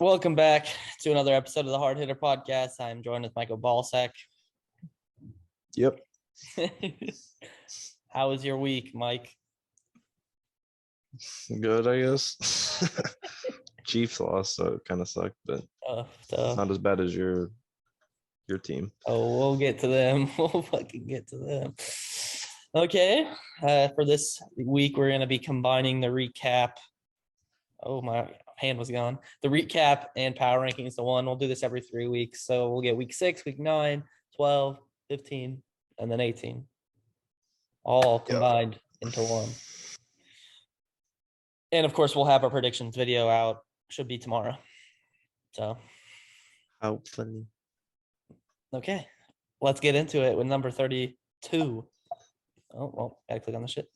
Welcome back to another episode of the Hard Hitter Podcast. I'm joined with Michael Balsack. Yep. How was your week, Mike? Good, I guess. Chiefs lost, so it kind of sucked, but not as bad as your team. Oh, we'll get to them. We'll fucking get to them. Okay. For this week, we're going to be combining the recap. Oh, my hand was gone. The recap and power rankings to one. We'll do this every 3 weeks. So we'll get week 6, week 9, 12, 15, and then 18. All combined into one. And of course, we'll have our predictions video out. Should be tomorrow. So. How funny. Okay. Let's get into it with number 32. Oh, well, gotta click on the shit.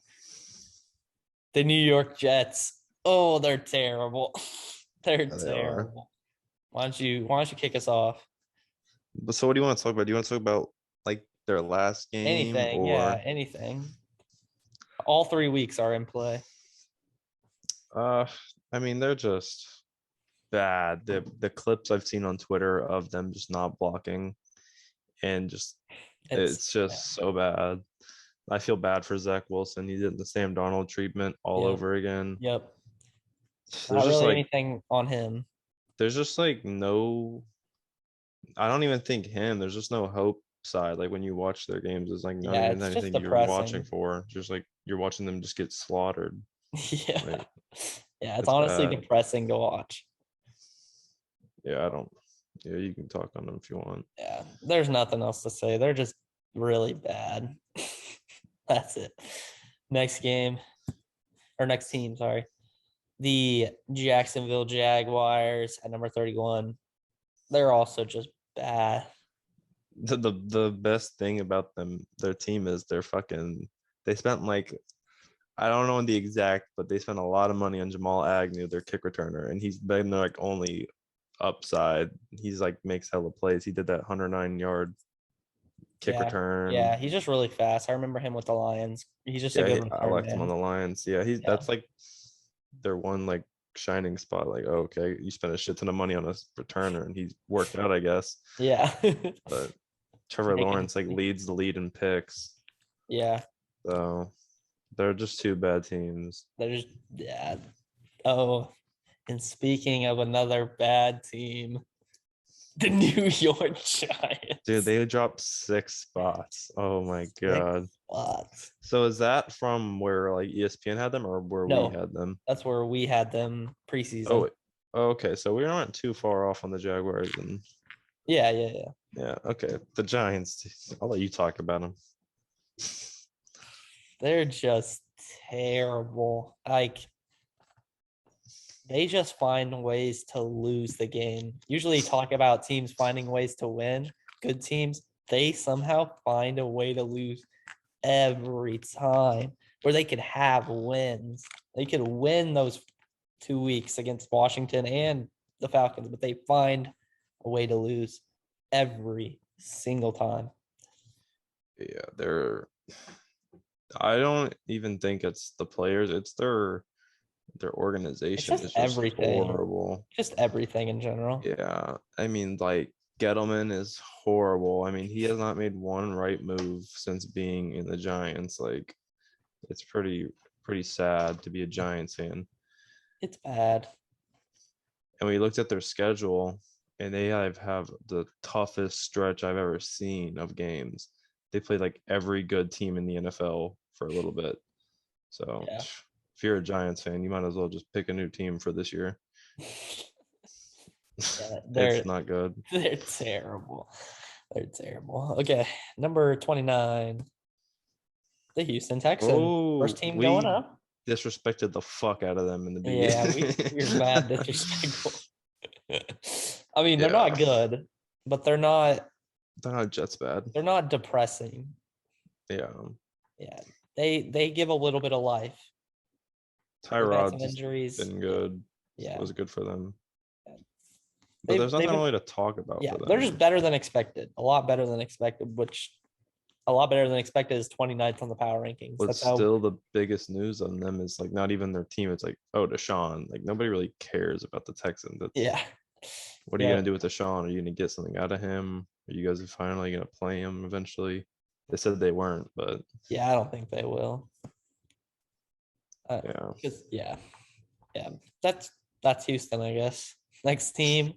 The New York Jets. Oh, they're terrible. They're terrible. Why don't you kick us off? So what do you want to talk about? Do you want to talk about like their last game? Anything, anything. All 3 weeks are in play. I mean, they're just bad. The clips I've seen on Twitter of them just not blocking and just it's just so bad. I feel bad for Zach Wilson. He did the Sam Darnold treatment all over again. Yep. There's not really anything on him. There's just like no, I don't even think him. There's just no hope side. Like when you watch their games, it's like not even anything you're watching for. Just like you're watching them just get slaughtered. Yeah. Like, it's honestly bad. Depressing to watch. Yeah, you can talk on them if you want. Yeah, there's nothing else to say. They're just really bad. That's it. Next team, sorry. The Jacksonville Jaguars at number 31. They're also just bad. The best thing about their team is they spent like, I don't know the exact, but they spent a lot of money on Jamal Agnew, their kick returner, and he's been like only upside. He's like makes hella plays. He did that 109-yard kick return. Yeah, he's just really fast. I remember him with the Lions. He's just a good return. I liked him on the Lions. Yeah, that's like their one like shining spot. Like, oh, okay, you spent a shit ton of money on a returner, and he's worked out, I guess. Yeah. But Trevor Lawrence like leads the lead in picks. Yeah. So they're just two bad teams. They're just Oh, and speaking of another bad team, the New York Giants. Dude, they dropped 6 spots. Oh my god. 6 spots. So is that from where like ESPN had them or where we had them? That's where we had them preseason. Oh, okay. So we aren't too far off on the Jaguars. And Yeah. Yeah. Okay. The Giants. I'll let you talk about them. They're just terrible. Like, they just find ways to lose the game. Usually talk about teams finding ways to win. Good teams, they somehow find a way to lose every time where they could have wins. They could win those 2 weeks against Washington and the Falcons, but they find a way to lose every single time. Yeah, I don't even think it's the players. It's their organization. It's just everything. Horrible. Just everything in general. Yeah. I mean, like, Gettleman is horrible. I mean, he has not made one right move since being in the Giants. Like, it's pretty sad to be a Giants fan. It's bad. And we looked at their schedule, and they have the toughest stretch I've ever seen of games. They played like every good team in the NFL for a little bit. So if you're a Giants fan, you might as well just pick a new team for this year. It's not good. They're terrible. Okay, number 29. The Houston Texans. Oh, first team going up. Disrespected the fuck out of them in the beginning. Yeah, we're mad disrespectful. I mean, they're not good, but they're not Jets bad. They're not depressing. Yeah. Yeah. They give a little bit of life. Tyrod's injuries. Been good. Yeah. It was good for them. But there's nothing really to talk about for them. They're just better than expected. A lot better than expected, which a lot better than expected is 29th on the power rankings. But still the biggest news on them is like not even their team. It's like, oh, Deshaun. Like nobody really cares about the Texans. What are you gonna do with Deshaun? Are you gonna get something out of him? Are you guys finally gonna play him eventually? They said they weren't, but Yeah, I don't think they will. yeah. Because yeah. That's Houston, I guess. Next team,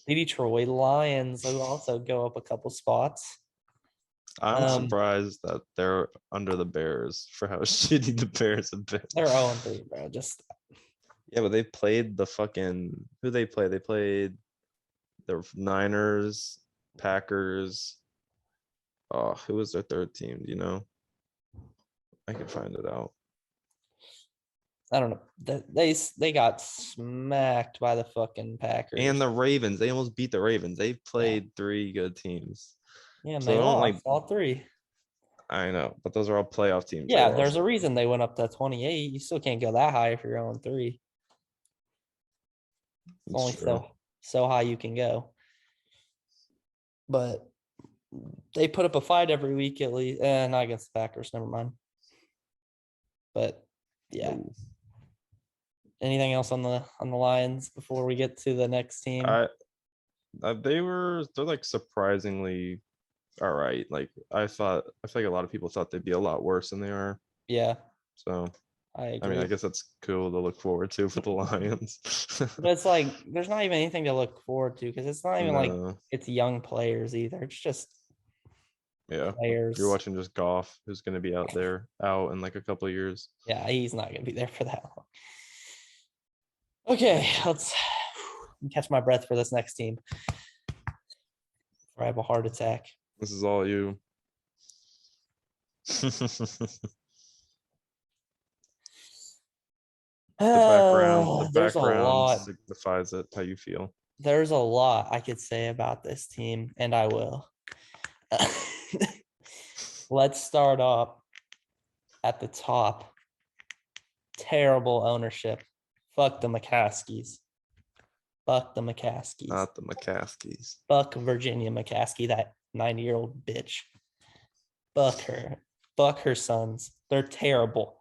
the Detroit Lions, who also go up a couple spots. I'm surprised that they're under the Bears for how shitty the Bears have been. They're 0-3, bro. Just yeah, but they played the fucking who they play? They played the Niners, Packers. Oh, who was their third team? Do you know? I can find it out. I don't know. They got smacked by the fucking Packers. And the Ravens. They almost beat the Ravens. They played 3 good teams. Yeah, and So they I don't lost like all 3. I know, but those are all playoff teams. Yeah, there's a reason they went up to 28. You still can't go that high if you're 0-3. It's only so high you can go. But they put up a fight every week at least. Not against the Packers, never mind. But yeah. Ooh. Anything else on the Lions before we get to the next team? They're like surprisingly all right. Like I feel like a lot of people thought they'd be a lot worse than they are. Yeah. So I agree. I mean, I guess that's cool to look forward to for the Lions. But it's like there's not even anything to look forward to because it's not even like it's young players either. It's just players. You're watching just Goff, who's going to be out in like a couple of years. Yeah, he's not going to be there for that long. Okay, let's catch my breath for this next team. Or I have a heart attack. This is all you. The background signifies it, how you feel. There's a lot I could say about this team, and I will. Let's start up at the top. Terrible ownership. Fuck the McCaskies. Fuck the McCaskies. Not the McCaskies. Fuck Virginia McCaskey, that 90-year-old bitch. Fuck her. Fuck her sons. They're terrible.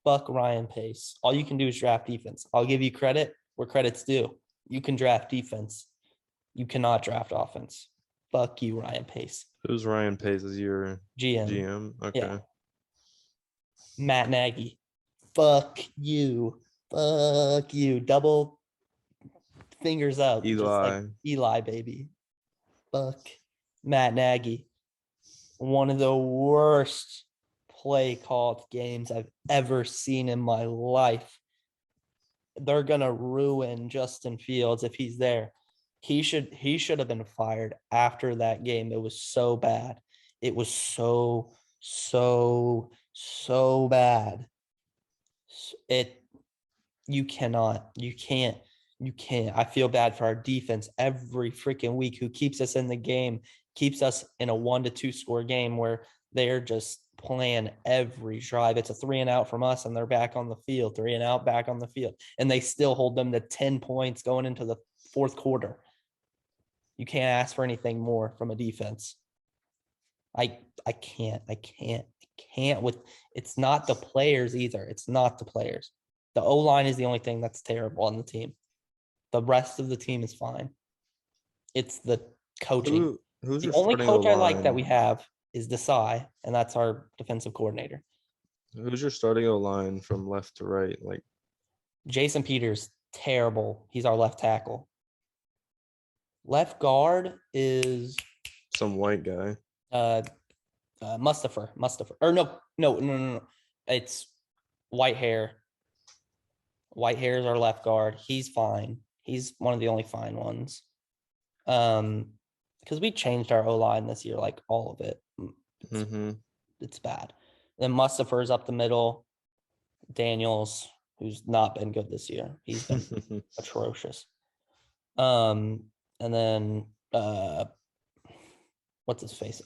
Fuck Ryan Pace. All you can do is draft defense. I'll give you credit where credit's due. You can draft defense. You cannot draft offense. Fuck you, Ryan Pace. Who's Ryan Pace? Is your GM? Okay. Yeah. Matt Nagy. Fuck you. Fuck you. Double fingers up. Eli. Like Eli, baby. Fuck Matt Nagy. One of the worst play called games I've ever seen in my life. They're gonna ruin Justin Fields if he's there. He should have been fired after that game. It was so bad. It was so bad. You can't. I feel bad for our defense every freaking week who keeps us in the game, keeps us in a 1-2 score game where they're just playing every drive. It's a 3-and-out from us and they're back on the field, 3-and-out, back on the field. And they still hold them to 10 points going into the fourth quarter. You can't ask for anything more from a defense. I can't with it's not the players either. It's not the players. The O-line is the only thing that's terrible on the team. The rest of the team is fine. It's the coaching. Who's the only coach I like that we have is Desai, and that's our defensive coordinator. Who's your starting O-line from left to right? Like Jason Peters, terrible. He's our left tackle. Left guard is some white guy. Mustafa. Or no. It's white hair. White hair is our left guard. He's fine. He's one of the only fine ones. Because we changed our O-line this year, like all of it. It's bad. Then Mustafa's up the middle. Daniels, who's not been good this year. He's been atrocious. And then what's his face?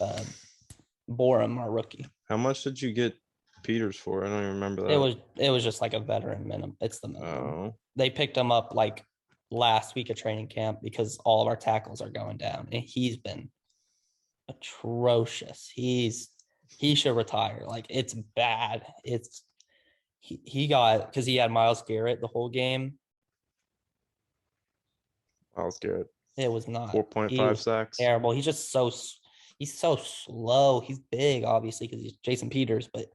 Borum, our rookie. How much did you get Peters for? I don't even remember that. It was just like a veteran minimum. It's the minimum. Oh. They picked him up like last week of training camp because all of our tackles are going down. And he's been atrocious. He should retire. Like it's bad. He got because he had Myles Garrett the whole game. I was good. It was not. He 4.5 was sacks. terrible. He's so slow. He's big, obviously, because he's Jason Peters, but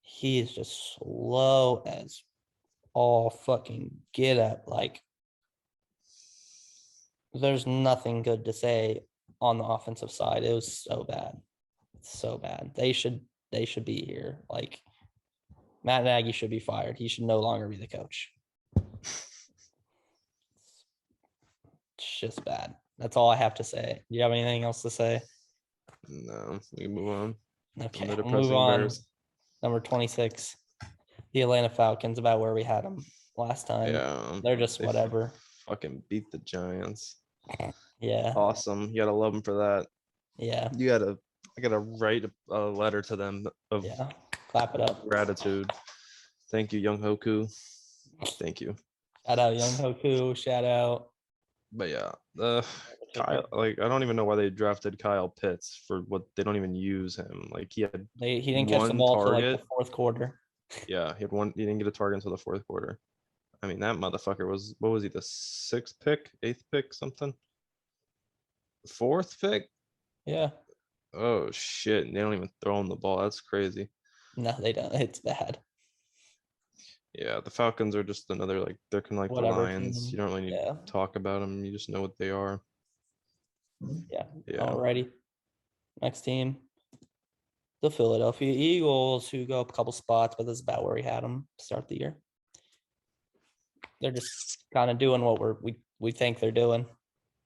he is just slow as all fucking get up. Like, there's nothing good to say on the offensive side. It was so bad. So bad. They should be here. Like, Matt Nagy should be fired. He should no longer be the coach. It's just bad. That's all I have to say. Do you have anything else to say? No, we can move on. Okay, The we'll move depressing on. Bears. Number 26, the Atlanta Falcons, about where we had them last time. Yeah, They're just they whatever. Fucking beat the Giants. Yeah. Awesome. You gotta love them for that. Yeah. I gotta write a letter to them of Clap it up. gratitude. Thank you, Young Hoku. Thank you. Shout out Young Hoku. Shout out. But yeah, Kyle. Like, I don't even know why they drafted Kyle Pitts for what they don't even use him. Like, he didn't catch the ball till like the fourth quarter. Yeah, he didn't get a target until the fourth quarter. I mean, that motherfucker was, what was he, the 6th pick, 8th pick, something? 4th pick? Yeah. Oh shit! They don't even throw him the ball. That's crazy. No, they don't. It's bad. Yeah, the Falcons are just another, like, they're kind of like Whatever the Lions. team. You don't really need to talk about them. You just know what they are. Yeah. Yeah. Alrighty. Next team, the Philadelphia Eagles, who go up a couple spots, but this is about where we had them to start the year. They're just kind of doing what we think they're doing.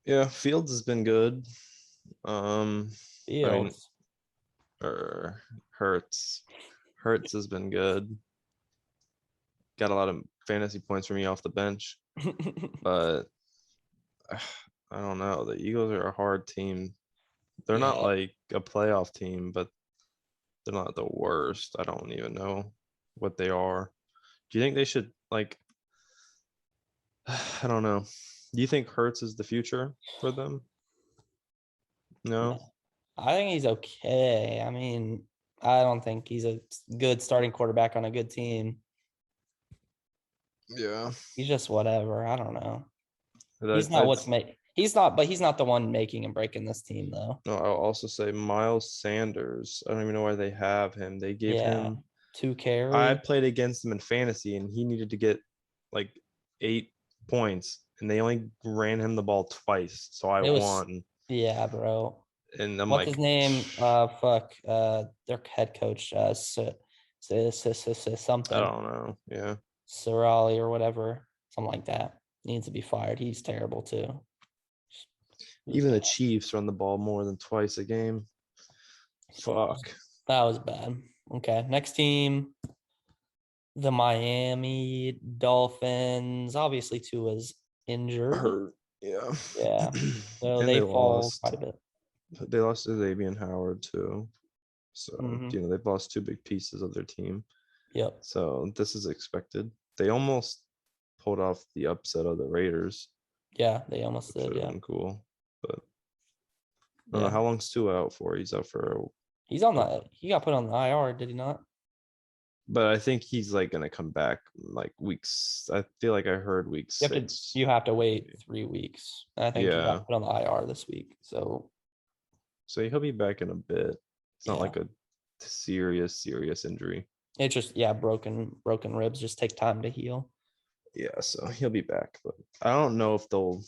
Yeah, Fields has been good. Fields. Hurts has been good. Got a lot of fantasy points for me off the bench, but I don't know. The Eagles are a hard team. They're not like a playoff team, but they're not the worst. I don't even know what they are. Do you think they should, like, I don't know. Do you think Hurts is the future for them? No. I think he's okay. I mean, I don't think he's a good starting quarterback on a good team. Yeah. He's just whatever. I don't know. He's He's not the one making and breaking this team, though. No, I'll also say Miles Sanders. I don't even know why they have him. They gave him 2 carries. I played against him in fantasy, and he needed to get like 8 points, and they only ran him the ball twice, so I won. Yeah, bro. And I'm what's his name? Their head coach, something. I don't know. Yeah, Sorali or whatever, something like that. Needs to be fired. He's terrible too. Even the Chiefs run the ball more than twice a game. Fuck. That was bad. Okay, next team, the Miami Dolphins. Obviously, Tua's injured. Hurt. Yeah. Yeah. So they fall quite a bit. They lost to Xavier Howard too. So, they've lost 2 big pieces of their team. Yep. So this is expected. They almost pulled off the upset of the Raiders. Yeah, they almost did. Yeah. Cool. But I don't know, how long's Tua out for? He's out for he got put on the IR, did he not? But I think he's like gonna come back like weeks. I feel like I heard week 6. You have to wait 3 weeks. I think he got put on the IR this week. So he'll be back in a bit. It's not like a serious injury. It's just broken ribs just take time to heal. Yeah, so he'll be back, but I don't know if they'll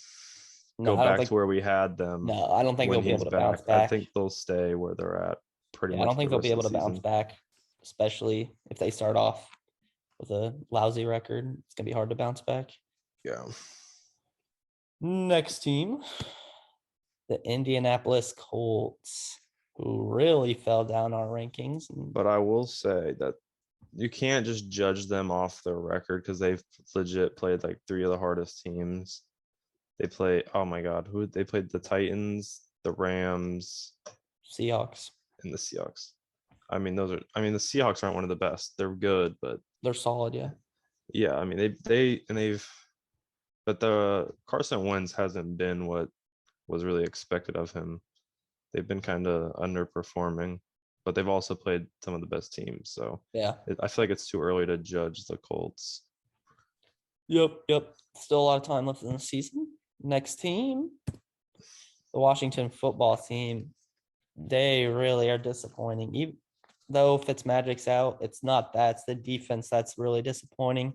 go back to where we had them. No, I don't think they'll be able to bounce back. I think they'll stay where they're at pretty much. I don't think they'll be able to bounce back, especially if they start off with a lousy record. It's gonna be hard to bounce back. Yeah. Next team, the Indianapolis Colts, who really fell down our rankings. But I will say that you can't just judge them off their record because they've legit played like 3 of the hardest teams. They play, oh my God, they played the Titans, the Rams, Seahawks, and the Seahawks. the Seahawks aren't one of the best. They're good, but they're solid, yeah. Yeah, I mean but the Carson Wentz hasn't been what was really expected of him. They've been kind of underperforming, but they've also played some of the best teams. So I feel like it's too early to judge the Colts. Yep. Still a lot of time left in the season. Next team, the Washington football team. They really are disappointing. Even though Fitzmagic's out, it's not that. It's the defense that's really disappointing.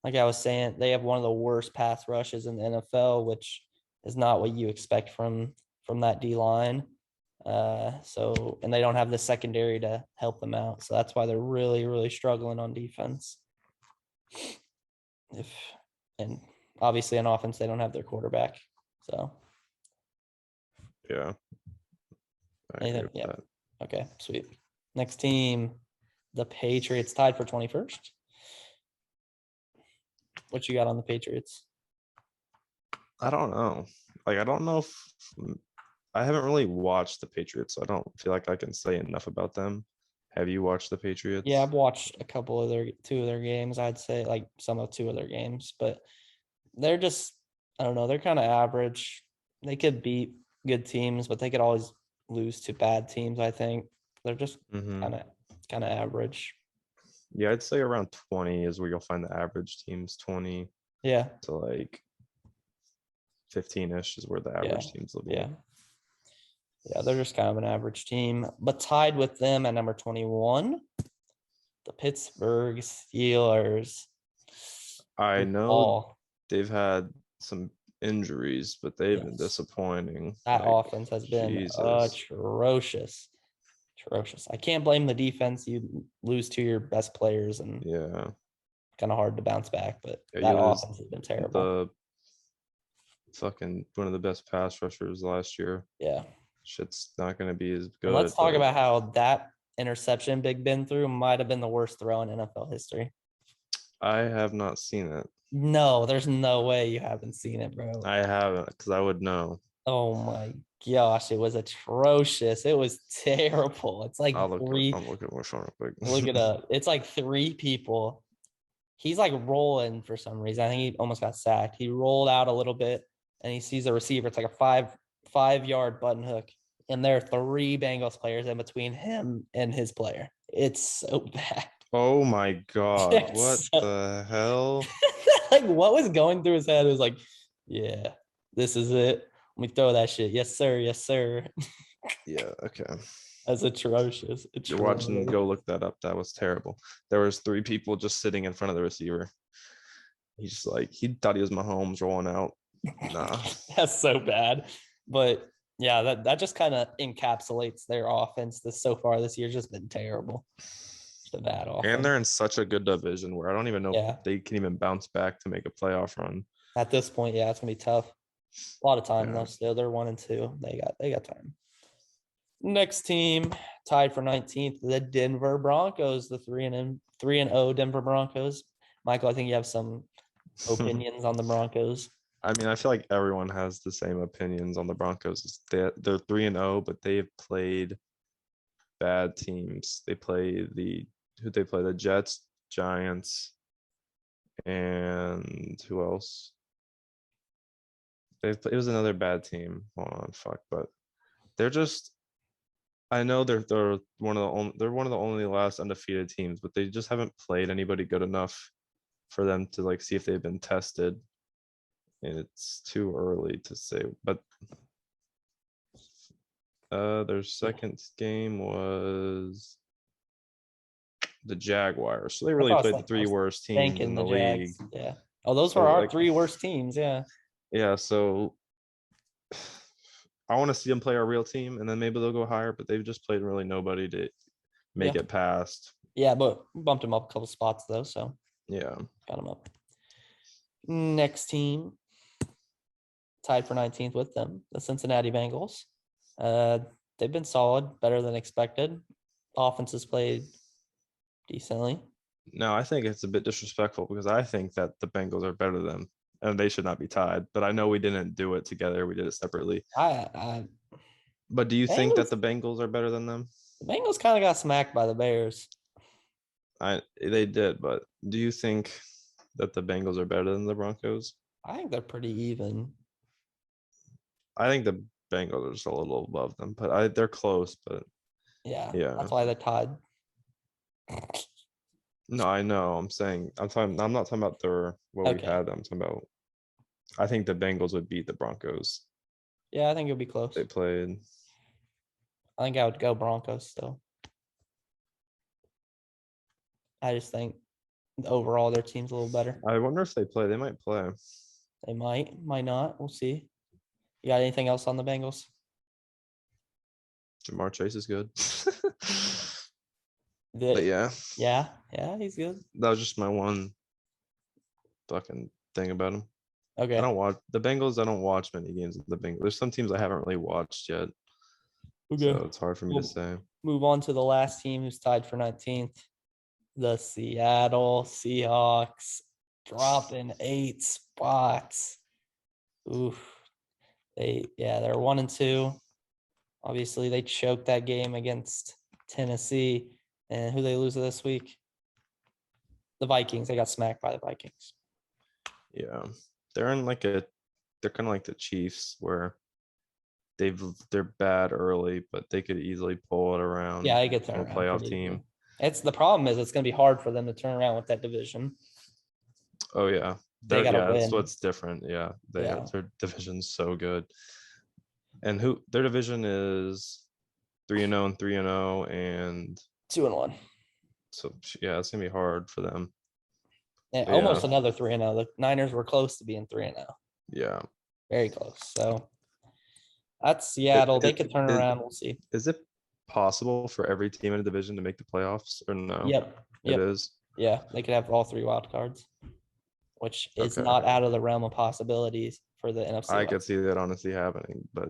Like I was saying, they have one of the worst pass rushes in the NFL, which is not what you expect from that D line. And they don't have the secondary to help them out. So that's why they're really, really struggling on defense. And obviously on offense, they don't have their quarterback. So Yeah. anything, yeah. That. Okay, sweet. Next team, the Patriots tied for 21st. What you got on the Patriots? I don't know. Like, I don't know if I haven't really watched the Patriots, so I don't feel like I can say enough about them. Have you watched the Patriots? Yeah, I've watched two of their games. I'd say like some of two of their games, but they're just, I don't know, they're kind of average. They could beat good teams, but they could always lose to bad teams. I think they're just kind of average. Yeah, I'd say around 20 is where you'll find the average teams. 20. Yeah. To like 15-ish is where the average teams will be. Yeah, they're just kind of an average team, but tied with them at number 21, the Pittsburgh Steelers. I know they've had some injuries, but they've been disappointing. That offense has been atrocious. I can't blame the defense. You lose two of your best players, and kind of hard to bounce back. But that offense has been terrible. Fucking one of the best pass rushers last year. Yeah, shit's not going to be as good. And let's talk about how that interception Big Ben threw might have been the worst throw in NFL history. I have not seen it. No, there's no way you haven't seen it, bro. I haven't, because I would know. Oh my gosh, it was atrocious. It was terrible. It's like I'll look at my phone real quick. Look it up. It's like three people. He's like rolling for some reason. I think he almost got sacked. He rolled out a little bit and he sees a receiver. It's like a 5-yard button hook. And there are three Bengals players in between him and his player. It's so bad. Oh my God. What the hell? Like, what was going through his head? It was like, yeah, this is it. Let me throw that shit. Yes, sir. Yes, sir. Yeah, okay. That's atrocious. You're watching, go look that up. That was terrible. There was three people just sitting in front of the receiver. He thought he was Mahomes rolling out. Nah. That's so bad. But yeah, that just kind of encapsulates their offense. So far this year's just been terrible. Just a bad offense. And they're in such a good division where I don't even know if they can even bounce back to make a playoff run. At this point, yeah, it's gonna be tough. A lot of time though. Still, they're 1-2. They got time. Next team tied for 19th, the Denver Broncos, the 3-0 Denver Broncos. Michael, I think you have some opinions on the Broncos. I mean, I feel like everyone has the same opinions on the Broncos. They're 3-0, but they've played bad teams. They play the Jets, Giants, and who else? It was another bad team. Hold on, but they're just. I know they're one of the only last undefeated teams, but they just haven't played anybody good enough for them to like see if they've been tested. And it's too early to say, but their second game was the Jaguars. So they really played the three worst teams in the league. Yeah. Oh, those were our three worst teams. Yeah. Yeah. So I want to see them play our real team, and then maybe they'll go higher. But they've just played really nobody to make it past. Yeah, but bumped them up a couple spots though. So yeah, got them up. Next team. Tied for 19th with them, the Cincinnati Bengals. They've been solid, better than expected. Offense has played decently. No, I think it's a bit disrespectful because I think that the Bengals are better than them, and they should not be tied. But I know we didn't do it together; we did it separately. But do you think that the Bengals are better than them? The Bengals kind of got smacked by the Bears. They did, but do you think that the Bengals are better than the Broncos? I think they're pretty even. I think the Bengals are just a little above them, but they're close. But yeah, that's why they're tied. No, I know. I'm not talking about what we had. I'm talking about I think the Bengals would beat the Broncos. Yeah, I think it'll be close. They played. I think I would go Broncos still. I just think overall their team's a little better. I wonder if they play. They might play. They might not. We'll see. You got anything else on the Bengals? Jamar Chase is good. The- But yeah, yeah, he's good. that was just my one fucking thing about him. Okay. I don't watch the Bengals. I don't watch many games of the Bengals. There's some teams I haven't really watched yet, so it's hard for me to We'll say. move on to the last team who's tied for 19th. The Seattle Seahawks dropping 8 spots. Oof. They're 1-2. Obviously, they choked that game against Tennessee. And who they lose this week? The Vikings. They got smacked by the Vikings. Yeah, they're in like they're kind of like the Chiefs where they're bad early, but they could easily pull it around. Yeah, they get turned a around. playoff pretty team. easily. It's the problem is it's going to be hard for them to turn around with that division. Oh yeah, They gotta that's win. what's different. Yeah, Yeah. their division's so good, and their division is 3-0 and 3-0, and 2-1. so yeah, it's gonna be hard for them. And But almost yeah. another 3-0. The Niners were close to being 3-0. Yeah, Very close. So that's Seattle. They could turn around. We'll see. Is it possible for every team in a division to make the playoffs, or no? Yep. It is. Yeah, they could have all 3 wild cards, which is Okay. not out of the realm of possibilities for the NFC. I West. could see that honestly happening, but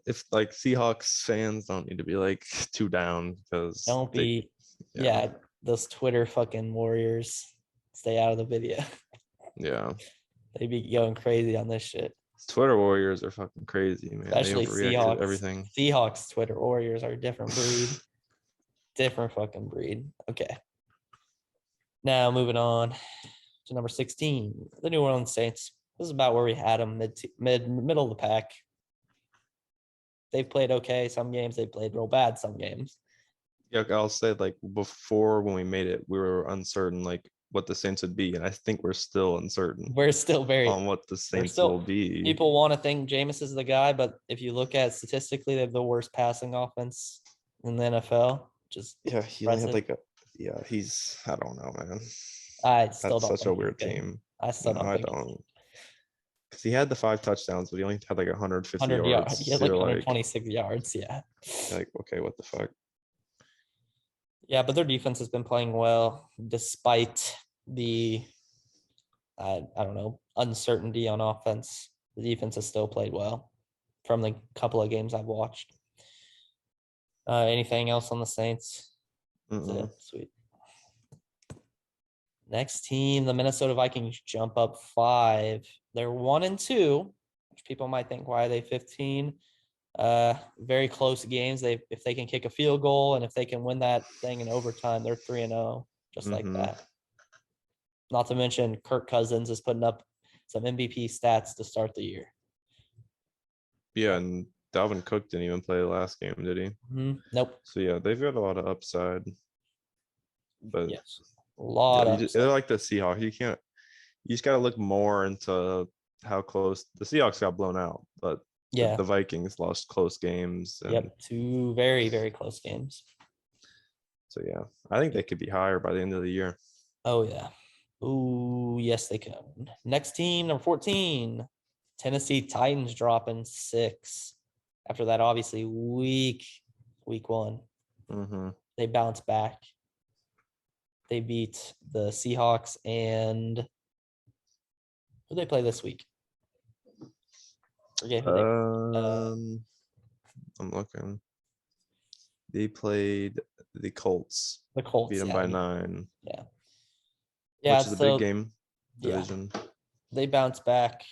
if like Seahawks fans don't need to be like too down because Don't be. Yeah, those Twitter fucking warriors. Stay out of the video. Yeah. They be going crazy on this shit. Twitter warriors are fucking crazy, man. Especially they overreact Seahawks. to everything. Seahawks Twitter warriors are a different breed. Different fucking breed. Okay. Now moving on to number 16, the New Orleans Saints. This is about where we had them, middle of the pack. They've played okay some games. They played real bad some games. Yeah, I'll say like before when we made it, we were uncertain like what the Saints would be, and I think we're still uncertain. We're still very on what the Saints will be. People want to think Jameis is the guy, but if you look at statistically, they have the worst passing offense in the NFL. Just he only had like he's I don't know, man. I still That's don't. Such a weird team. I still don't. I don't. Because he had the 5 touchdowns, but he only had like 150 100 yards. He had like 126 yards. Yeah. Like, okay, what the fuck? Yeah, but their defense has been playing well despite the, I don't know, uncertainty on offense. The defense has still played well from the couple of games I've watched. Anything else on the Saints? Sweet. Next team, the Minnesota Vikings jump up 5. They're 1-2, which people might think, why are they 15? Very close games. If they can kick a field goal and if they can win that thing in overtime, they're 3-0, just like that. Not to mention Kirk Cousins is putting up some MVP stats to start the year. Yeah, and Dalvin Cook didn't even play the last game, did he? Nope. So yeah, they've got a lot of upside. But yes, a lot of they're like the Seahawks. You just got to look more into how close the Seahawks got blown out, but the Vikings lost close games. And 2 very, very close games. So yeah, I think they could be higher by the end of the year. Oh yeah. Ooh, yes, they can. Next team, number 14, Tennessee Titans dropping 6. After that, obviously, week 1. They bounced back. They beat the Seahawks, and who they play this week? Forget who I'm looking. They played the Colts. The Colts beat them by 9. Yeah, which is a big game division. They bounced back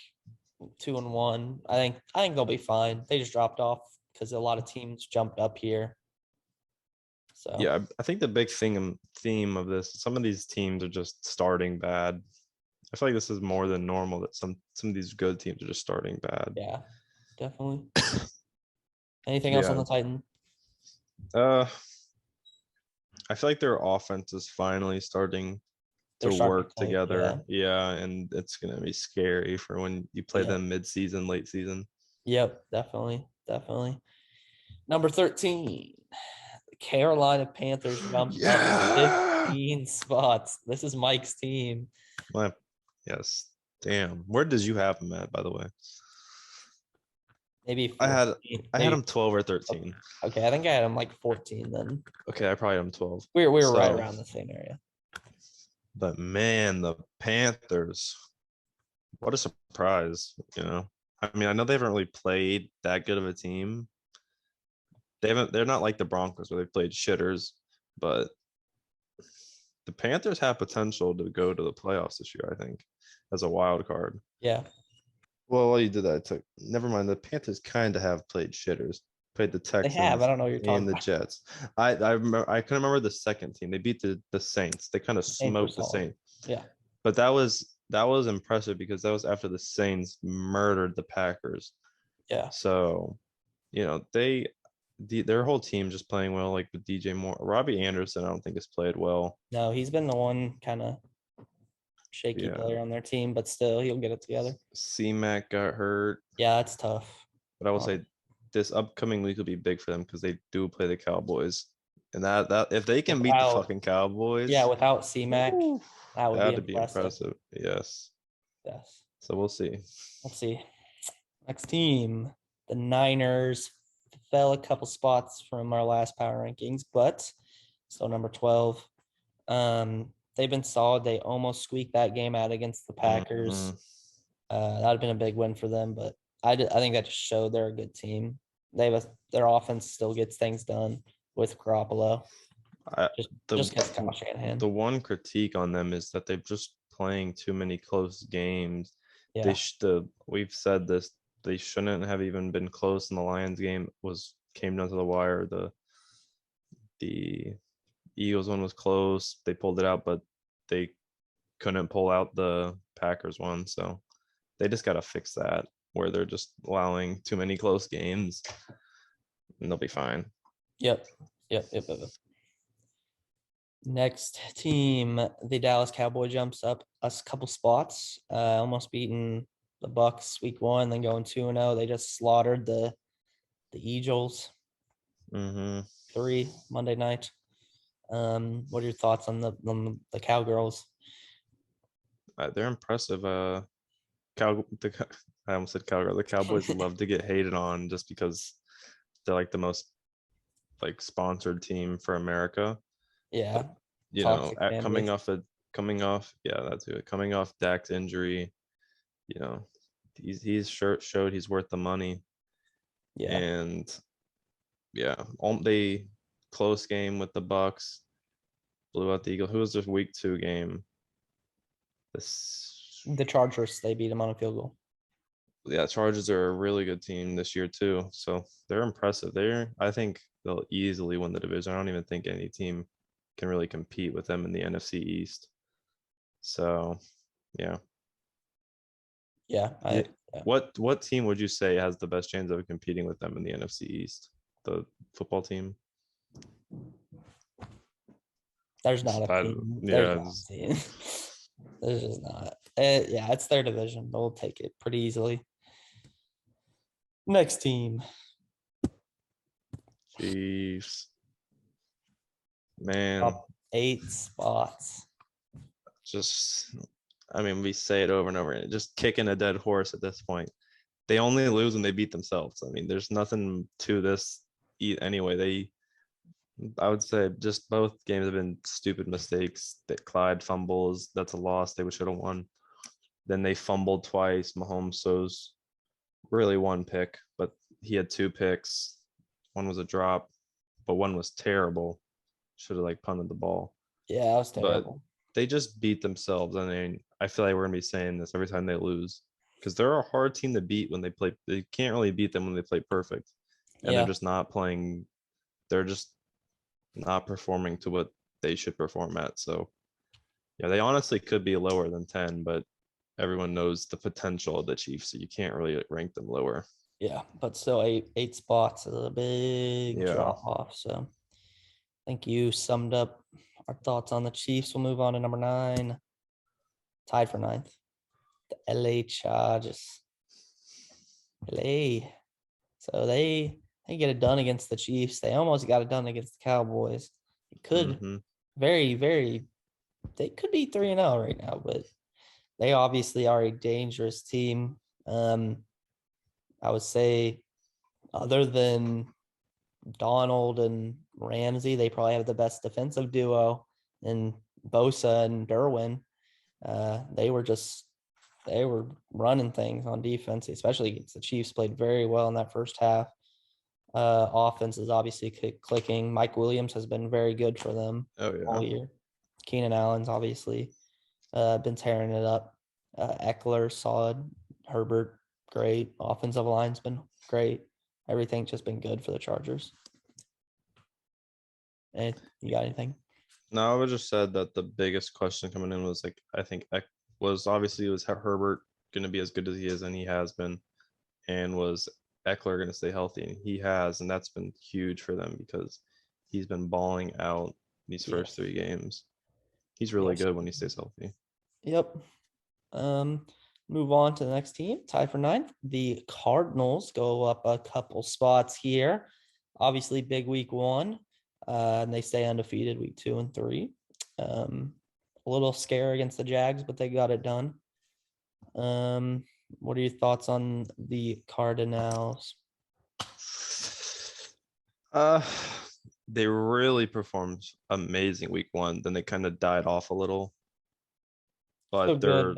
2-1. I think they'll be fine. They just dropped off because a lot of teams jumped up here. So yeah, I think the big theme of this, some of these teams are just starting bad. I feel like this is more than normal that some of these good teams are just starting bad. Yeah, definitely. Anything else on the Titans? I feel like their offense is finally starting They're to starting work play, together. Yeah, and it's gonna be scary for when you play them mid-season, late season. Yep, definitely. Number 13, the Carolina Panthers jumped up Yeah. 15 spots. This is Mike's team. Yes. Damn. Where did you have them at, by the way? Maybe I 14. had Maybe. them 12 or 13. Okay, I think I had him like 14 then. Okay, I probably had them 12. We were right around the same area. But man, the Panthers, what a surprise, you know. I mean, I know they haven't really played that good of a team. They're not like the Broncos where they've played shitters, but the Panthers have potential to go to the playoffs this year, I think, as a wild card. Yeah. Well, while you did that, never mind. The Panthers kind of have played shitters. Played the Texans. They have. I don't know what you're talking and the about. Jets. I remember. I can remember the second team. They beat the Saints. They kind of smoked the Saints. Yeah. But that was impressive because that was after the Saints murdered the Packers. Yeah. So, you know, their whole team just playing well, like with DJ Moore. Robbie Anderson, I don't think has played well. No, he's been the one kind of shaky player on their team, but still he'll get it together. C-Mac got hurt. Yeah, that's tough. But I will say this upcoming week will be big for them because they do play the Cowboys. And that if they can beat the fucking Cowboys. Yeah, without C-Mac, that would be impressive. Yes. Yes. So we'll see. Let's see. Next team, the Niners fell a couple spots from our last power rankings, but still number 12. They've been solid. They almost squeaked that game out against the Packers. Mm-hmm. That would have been a big win for them, but I think that just showed they're a good team. Their offense still gets things done with Garoppolo. Just gets Kyle Shanahan. The one critique on them is that they're just playing too many close games. Yeah. We've said this. They shouldn't have even been close in the Lions game. Came down to the wire. The Eagles one was close. They pulled it out, but they couldn't pull out the Packers one. So they just got to fix that, where they're just allowing too many close games, and they'll be fine. Yep. Next team, the Dallas Cowboys jumps up a couple spots, almost beating the Bucs week 1, then going 2-0. They just slaughtered the Eagles. 3 Monday night. What are your thoughts on the Cowgirls? They're impressive. I almost said Cowgirl. The Cowboys love to get hated on just because they're like the most like sponsored team for America. Yeah. But, you know, coming off Dak's injury, you know, he's showed he's worth the money. Yeah. And yeah, they close game with the Bucs, blew out the Eagles. Who was their week 2 game? The Chargers, they beat them on a field goal. Yeah, Chargers are a really good team this year too. So they're impressive. I think they'll easily win the division. I don't even think any team can really compete with them in the NFC East. So, yeah. Yeah. What team would you say has the best chance of competing with them in the NFC East? The football team? There's not a team. There's just not. Yeah, it's their division. They'll take it pretty easily. Next team. Chiefs. Man. Up 8 spots. We say it over and over. Just kicking a dead horse at this point. They only lose when they beat themselves. I mean, there's nothing to this anyway. I would say just both games have been stupid mistakes. That Clyde fumbles, that's a loss. They should have won. Then they fumbled twice. Mahomes throws really one pick, but he had 2 picks. One was a drop, but one was terrible. Should have punted the ball. Yeah, that was terrible. But they just beat themselves. I mean, I feel like we're gonna be saying this every time they lose because they're a hard team to beat when they play. They can't really beat them when they play perfect, and they're just not playing. They're just not performing to what they should perform at. So, yeah, they honestly could be lower than 10, but everyone knows the potential of the Chiefs, so you can't really rank them lower. Yeah, but still 8 spots is a big drop off. So I think you summed up our thoughts on the Chiefs. We'll move on to number 9. tied for ninth. The LA Chargers. LA. So they get it done against the Chiefs. They almost got it done against the Cowboys. It could they could be 3-0 right now, but they obviously are a dangerous team. I would say other than Donald and Ramsey, they probably have the best defensive duo, and Bosa and Derwin. They were running things on defense, especially against the Chiefs. Played very well in that first half. Offense is obviously clicking. Mike Williams has been very good for them all year. Keenan Allen's obviously been tearing it up. Eckler, solid. Herbert, great. Offensive line's been great. Everything's just been good for the Chargers. And you got anything? No, I would just said that the biggest question coming in was I think was Herbert going to be as good as he is, and he has been, and was Eckler going to stay healthy, and he has, and that's been huge for them because he's been balling out these first 3 games. He's really good when he stays healthy. Yep. Move on to the next team, tied for ninth. The Cardinals go up a couple spots here. Obviously, big week 1. And they stay undefeated week 2 and 3. A little scare against the Jags, but they got it done. What are your thoughts on the Cardinals? They really performed amazing week 1. Then they kind of died off a little. But they're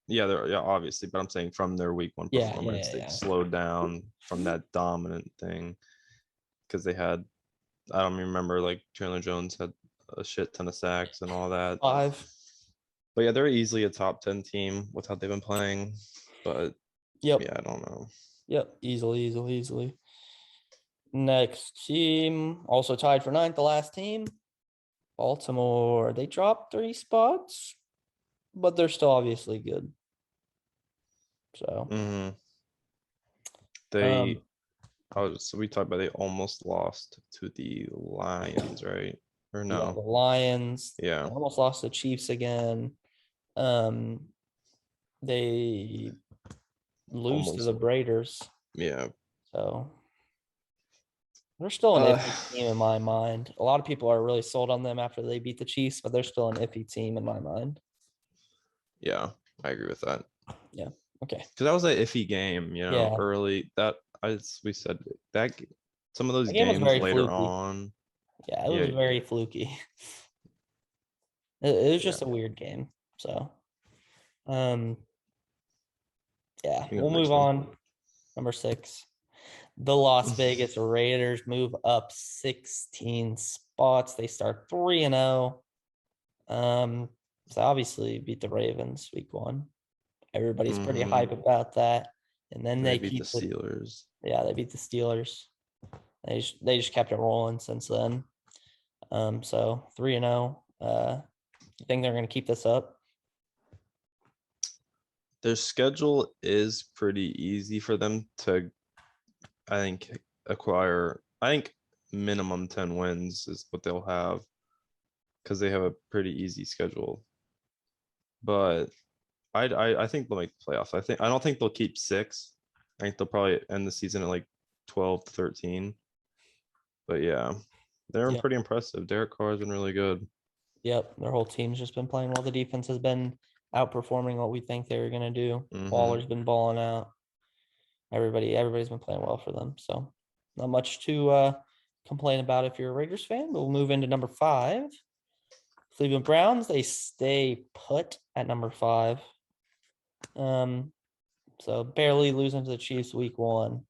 obviously. But I'm saying from their week 1 performance, they slowed down from that dominant thing because they had. I don't remember, Chandler Jones had a shit ton of sacks and all that. 5. But yeah, they're easily a top 10 team with how they've been playing. But yeah, I don't know. Yep, easily. Next team, also tied for ninth, the last team, Baltimore. They dropped 3 spots, but they're still obviously good. So so we talked about they almost lost to the Lions, right? Or no? Yeah, the Lions. Yeah. They almost lost to the Chiefs again. They lose to the Raiders. Yeah. So they're still an iffy team in my mind. A lot of people are really sold on them after they beat the Chiefs, but they're still an iffy team in my mind. Yeah, I agree with that. Yeah. Okay. Because that was an iffy game, early. We said that some of those games later fluky. On. Yeah, it was very fluky. It was just a weird game. So, we'll move on. Number 6. The Las Vegas Raiders move up 16 spots. They start 3-0. So obviously beat the Ravens week 1. Everybody's pretty hype about that. And then they beat the Steelers. They beat the Steelers. They just kept it rolling since then. So 3-0. You think they're going to keep this up? Their schedule is pretty easy for them to, I think, acquire. I think minimum 10 wins is what they'll have because they have a pretty easy schedule. But I think they'll make the playoffs. I don't think they'll keep 6. I think they'll probably end the season at 12 to 13. But yeah, they're pretty impressive. Derek Carr has been really good. Yep, their whole team's just been playing well. The defense has been outperforming what we think they were going to do. Waller's been balling out. Everybody's been playing well for them. So not much to complain about if you're a Raiders fan. We'll move into number 5. Cleveland Browns, they stay put at number 5. So barely losing to the Chiefs week 1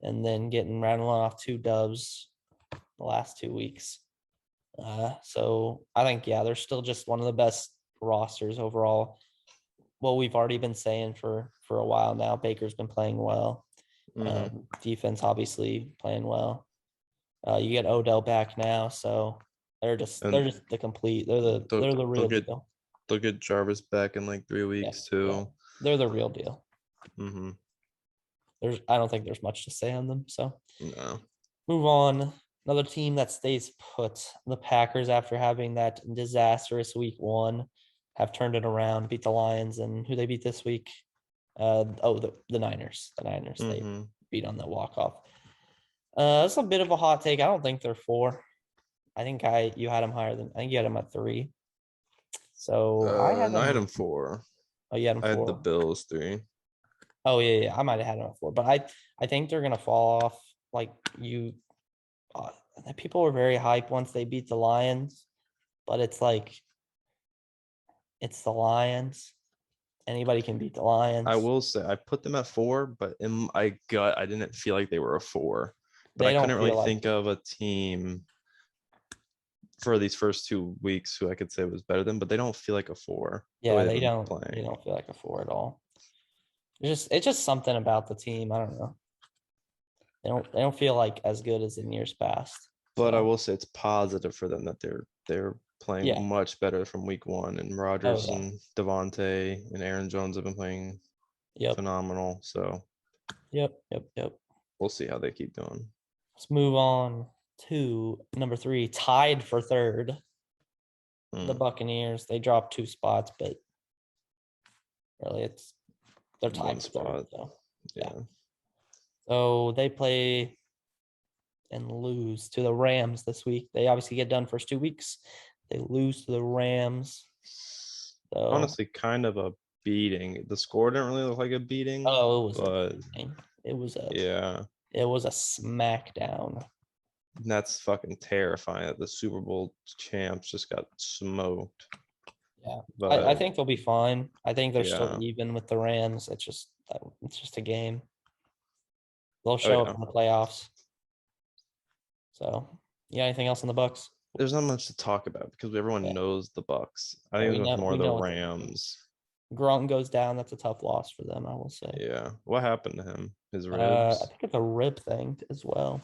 and then rattling off 2 dubs the last 2 weeks. So I think, they're still just one of the best rosters overall. Well, we've already been saying for a while now, Baker's been playing well. Defense obviously playing well. You get Odell back now, so they're just the complete. They're the real deal. They'll get Jarvis back in 3 weeks too. Yeah. They're the real deal. I don't think there's much to say on them. So no. Move on. Another team that stays put. The Packers, after having that disastrous week 1, have turned it around, beat the Lions, and who they beat this week? The Niners. The Niners they beat on the walk-off. That's a bit of a hot take. I don't think they're 4. I think you had them higher than I think you had them at 3. So I had them 4. Oh, you had them 4. I had the Bills 3. Oh yeah. I might have had them at 4, but I think they're gonna fall off. Like people were very hyped once they beat the Lions, but it's like it's the Lions. Anybody can beat the Lions. I will say I put them at 4, but in my gut, I didn't feel like they were a 4. But I couldn't really think of a team for these first 2 weeks who I could say was better than, but they don't feel like a 4. Yeah, they don't feel like a 4 at all. It's just something about the team. I don't know. They don't feel like as good as in years past. But I will say it's positive for them that they're playing much better from week 1, and Rodgers and Devontae and Aaron Jones have been playing phenomenal. So Yep. We'll see how they keep doing. Let's move on to number 3, tied for 3rd. The Buccaneers. They dropped 2 spots, but really they're tied for 3rd. So yeah. So they play and lose to the Rams this week. They obviously get done first 2 weeks. They lose to the Rams. So honestly, kind of a beating. The score didn't really look like a beating. Oh, it was a smackdown. That's fucking terrifying that the Super Bowl champs just got smoked. Yeah, but I think they'll be fine. I think they're still even with the Rams. It's just a game. They'll show up in the playoffs. So, anything else on the Bucs? There's not much to talk about because everyone knows the Bucs. I think it was more the Rams. Gronk goes down. That's a tough loss for them, I will say. Yeah. What happened to him? His ribs? I think it's a rib thing as well.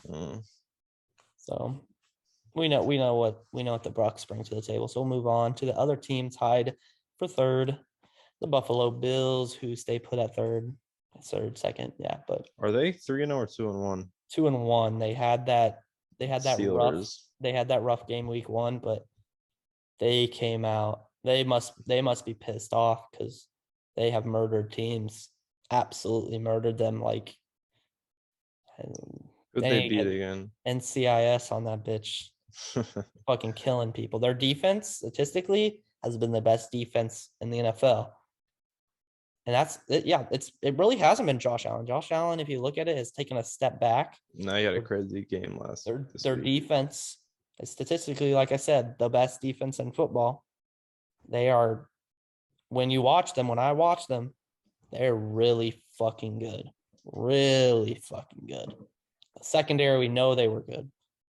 So we know what the Bucs bring to the table. So we'll move on to the other team tied for 3rd, the Buffalo Bills, who stay put at 3rd, second. Yeah, but are they 3-0 or 2-1? 2-1. They had that Steelers. They had that rough game week 1, but they came out. They must be pissed off because they have murdered teams, absolutely murdered them. Like, who'd they beat again? NCIS on that bitch, fucking killing people. Their defense statistically has been the best defense in the NFL. And that's it. Yeah, it really hasn't been Josh Allen. Josh Allen, if you look at it, has taken a step back. No, he had a crazy game last. Their defense is statistically, like I said, the best defense in football. They are, when I watch them, they're really fucking good. Really fucking good. The secondary, we know they were good.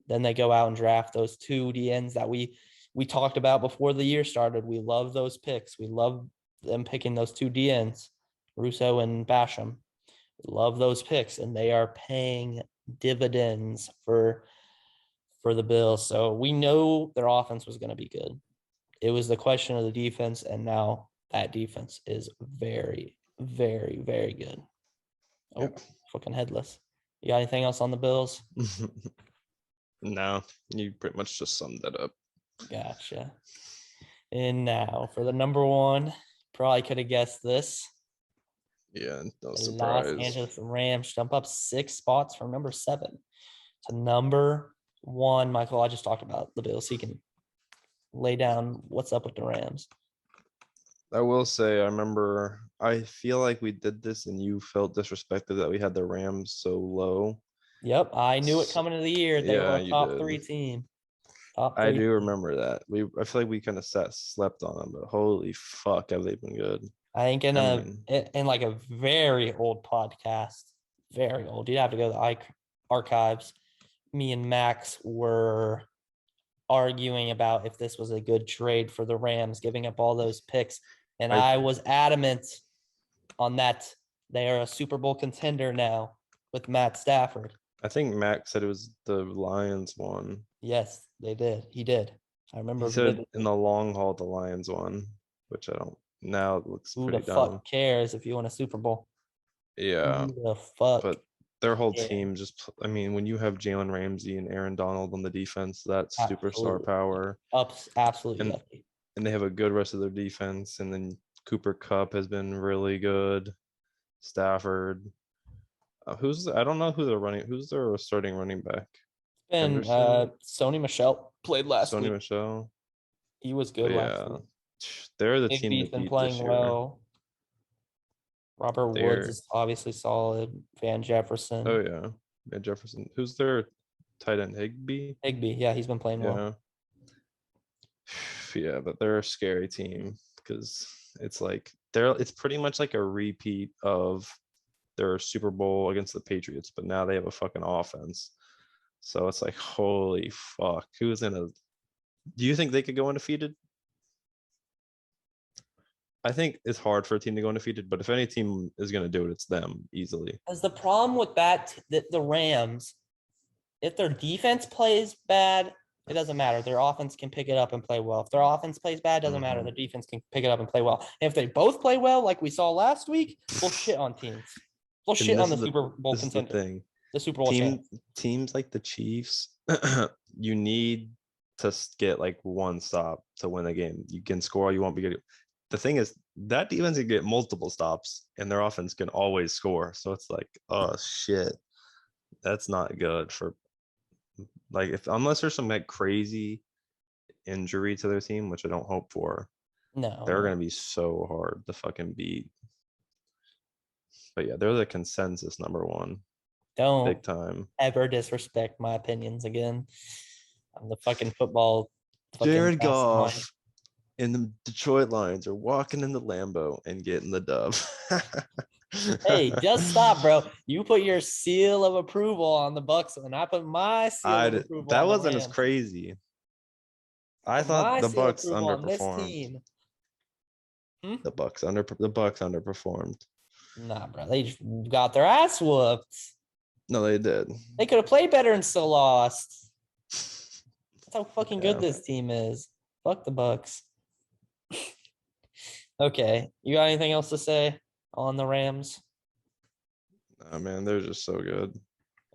Then they go out and draft those 2 DNs that we talked about before the year started. We love those picks. We love them picking those 2 DNs, Russo and Basham. We love those picks, and they are paying dividends for the Bills. So we know their offense was going to be good. It was the question of the defense, and now that defense is very, very, very good. Fucking headless. You got anything else on the Bills? No, you pretty much just summed that up. Gotcha. And now for the number 1, probably could have guessed this. Yeah, no the surprise. Los Angeles Rams jump up 6 spots from number 7 to number 1. Michael, I just talked about the Bills. He can lay down what's up with the Rams. I will say, I feel like we did this and you felt disrespected that we had the Rams so low. Yep, I knew it coming into the year. They were a top 3 team. I do remember that. I feel like we kind of slept on them, but holy fuck, have they been good? I think in like a very old podcast, very old. You'd have to go to the archives. Me and Max were arguing about if this was a good trade for the Rams, giving up all those picks. And I was adamant on that. They are a Super Bowl contender now with Matt Stafford. I think Max said it was the Lions one. Yes, they did. He did. I remember. He said in the long haul, the Lions won, which I don't. Now it looks pretty dumb. Who the fuck cares if you win a Super Bowl? Yeah. Who the fuck? But their whole team when you have Jalen Ramsey and Aaron Donald on the defense, that's superstar power. Absolutely. and they have a good rest of their defense. And then Cooper Kupp has been really good. Stafford. I don't know who's their starting running back? And Henderson, Sony Michelle played last Sony week. Michel. He was But good last yeah, week. they're the team to Higbee's been beat playing this year. well. Robert Woods They're is obviously solid. Van Jefferson. oh yeah, Van Jefferson. Who's their tight end? Higbee. Higbee, yeah, he's been playing well. Yeah. Yeah, but they're a scary team because it's like it's pretty much like a repeat of their Super Bowl against the Patriots, but now they have a fucking offense. So it's like, holy fuck. Do you think they could go undefeated? I think it's hard for a team to go undefeated, but if any team is going to do it, it's them easily. As the problem with the Rams, if their defense plays bad, it doesn't matter. Their offense can pick it up and play well. If their offense plays bad, it doesn't matter. Their defense can pick it up and play well. And if they both play well, like we saw last week, we'll shit on teams. We'll shit on the Super Bowl contender. This is the thing. The Super Bowl teams like the Chiefs, you need to get like one stop to win a game. You can score all you want, but the thing is that defense can get multiple stops and their offense can always score. So it's like, oh shit, that's not good for like unless there's some like crazy injury to their team, which I don't hope for. No, they're gonna be so hard to fucking beat. But yeah, they're the consensus number one. Don't big time ever disrespect my opinions again. I'm the fucking football. Jared Goff and the Detroit Lions are walking in the Lambeau and getting the dub. Hey, just stop, bro. You put your seal of approval on the Bucs, and I put my seal of approval. That on wasn't the as crazy. I thought the Bucs underperformed. The Bucs underperformed. Nah, bro. They just got their ass whooped. No, they did. They could have played better and still lost. That's how fucking good this team is. Fuck the Bucs. Okay, you got anything else to say on the Rams? Oh man, they're just so good.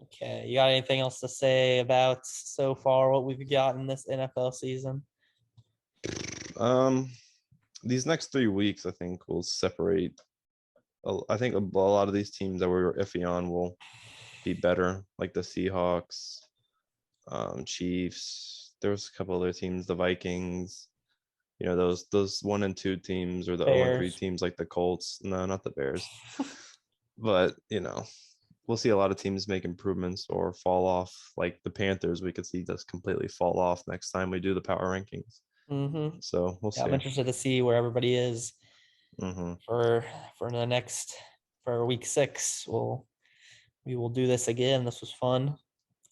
Okay, you got anything else to say about so far what we've got in this NFL season? These next 3 weeks, I think, will separate. I think a lot of these teams that we were iffy on will be better, like the Seahawks, Chiefs. There was a couple other teams, the Vikings. You know, those 1 and 2 teams, or the 0 and 3 teams like the Colts. No, not the Bears. But you know, we'll see a lot of teams make improvements or fall off. Like the Panthers, we could see just completely fall off next time we do the power rankings. So we'll see. I'm interested to see where everybody is for week 6. We will do this again. This was fun.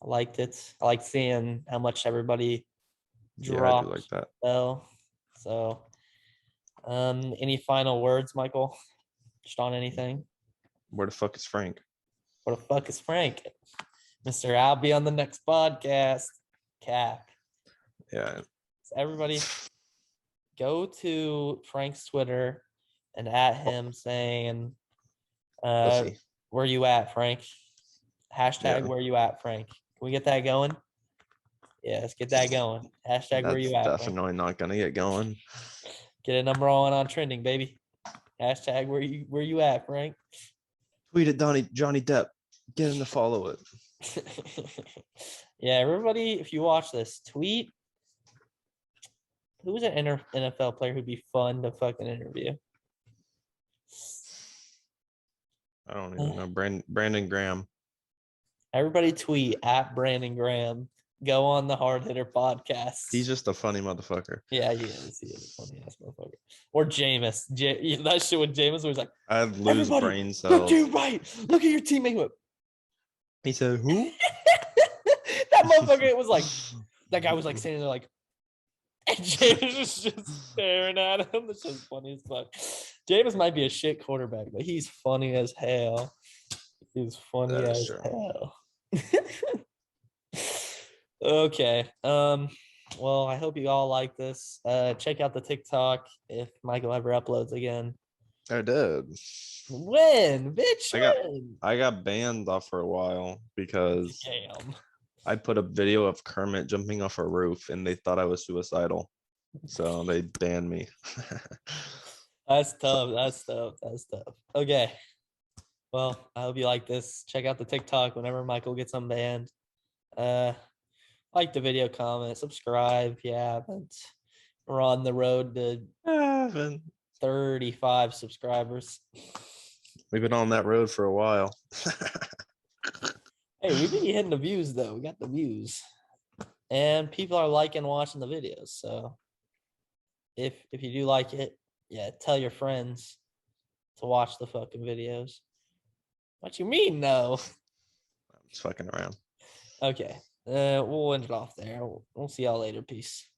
I liked it. I liked seeing how much everybody dropped. Yeah, I do like that. Well, so any final words, Michael? Just on anything? Where the fuck is Frank? Where the fuck is Frank? Mr. I'll be on the next podcast. Cap. Yeah. So everybody go to Frank's Twitter and at him saying, where you at, Frank? Hashtag where you at, Frank? Can we get that going? Yeah, let's get that going. Hashtag where you at, Frank? Definitely not gonna get going. Get a number on trending, baby. Hashtag where you at, Frank? Tweet at Johnny Depp. Get him to follow it. Yeah, everybody, if you watch this, tweet who's an NFL player who'd be fun to fucking interview. I don't even know. Brandon Graham. Everybody tweet at Brandon Graham. Go on the Hard Hitter podcast. He's just a funny motherfucker. Yeah, he is. He is a funny ass motherfucker. Or Jameis. That shit with Jameis was like, I lose brain cells. Look to your right. Look at your teammate. He said, who? That motherfucker was like, that guy was like standing there like, and Jameis was just staring at him. That's just funny as fuck. Jameis might be a shit quarterback, but he's funny as hell. He's funny as hell. Okay. Well, I hope you all like this. Check out the TikTok if Michael ever uploads again. I did. When, bitch? I got banned off for a while because I put a video of Kermit jumping off a roof and they thought I was suicidal. So they banned me. That's tough. That's tough. That's tough. Okay. Well, I hope you like this. Check out the TikTok whenever Michael gets unbanned. Like the video, comment, subscribe. Yeah, but we're on the road to 35 subscribers. We've been on that road for a while. Hey, we be hitting the views though. We got the views, and people are liking watching the videos. So if you do like it, yeah, tell your friends to watch the fucking videos. What you mean, no? I'm just fucking around. Okay, we'll end it off there. We'll see y'all later. Peace.